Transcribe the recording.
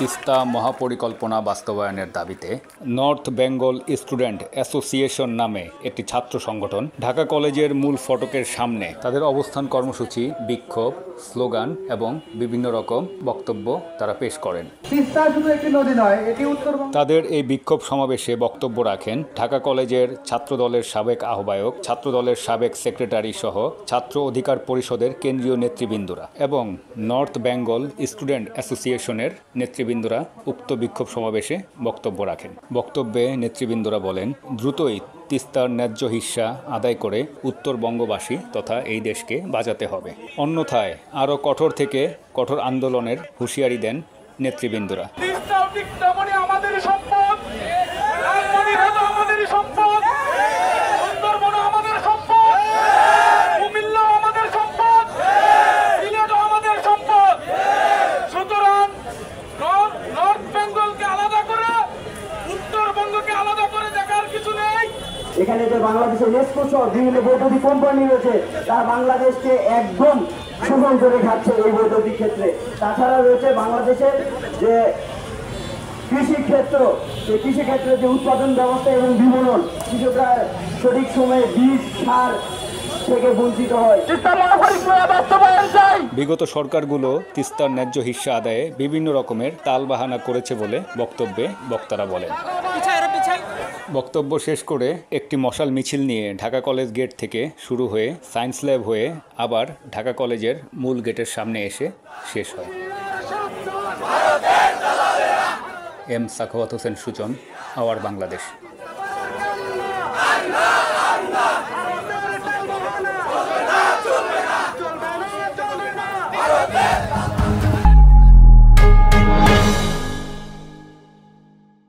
তিস্তা মহাপরিকল্পনা বাস্তবায়নের দাবিতে north Bengal student association নামে একটি ছাত্র সংগঠন ঢাকা কলেজের মূল ফটকের সামনে তাদের অবস্থান কর্মসূচি, বিক্ষোভ, স্লোগান এবং বিভিন্ন রকম বক্তব্য তারা পেশ করেন। তাদের এই বিক্ষোভ সমাবেশে বক্তব্য রাখেন ঢাকা কলেজের ছাত্রদলের সাবেক আহ্বায়ক, ছাত্রদলের সাবেক সেক্রেটারি সহ ছাত্র অধিকার পরিষদের কেন্দ্রীয় নেতৃবৃন্দরা এবং নর্থ বেঙ্গল স্টুডেন্ট অ্যাসোসিয়েশনের নেতৃবৃন্দরা উক্ত বিক্ষোভ সমাবেশে বক্তব্য রাখেন। বক্তব্যে নেতৃবৃন্দরা বলেন, দ্রুতই তিস্তার ন্যায্য হিস্সা আদায় করে উত্তরবঙ্গবাসী তথা এই দেশকে বাঁচাতে হবে, অন্যথায় আরও কঠোর থেকে কঠোর আন্দোলনের হুঁশিয়ারি দেন নেতৃবৃন্দরা। এখানে যে বাংলাদেশের নেস্কো সহ বিভিন্ন বৈদ্যুতিক কোম্পানি রয়েছে তারা বাংলাদেশকে একদম শোষণ করে খাচ্ছে এই বৈদ্যুতিক ক্ষেত্রে। তাছাড়া রয়েছে বাংলাদেশের যে কৃষিক্ষেত্র, সেই কৃষিক্ষেত্রে যে উৎপাদন ব্যবস্থা এবং বিপণন, কৃষকরা সঠিক সময়ে বীজ, সার থেকে বঞ্চিত হয়। বিগত সরকারগুলো তিস্তার ন্যায্য হিস্সা আদায়ে বিভিন্ন রকমের তালবাহানা করেছে বলে বক্তব্যে বক্তারা বলেন। বক্তব্য শেষ করে একটি মশাল মিছিল নিয়ে ঢাকা কলেজ গেট থেকে শুরু হয়ে সায়েন্স ল্যাব হয়ে আবার ঢাকা কলেজের মূল গেটের সামনে এসে শেষ হয়। M Sakhawat Hossain Sujan, our Bangladesh. ভারত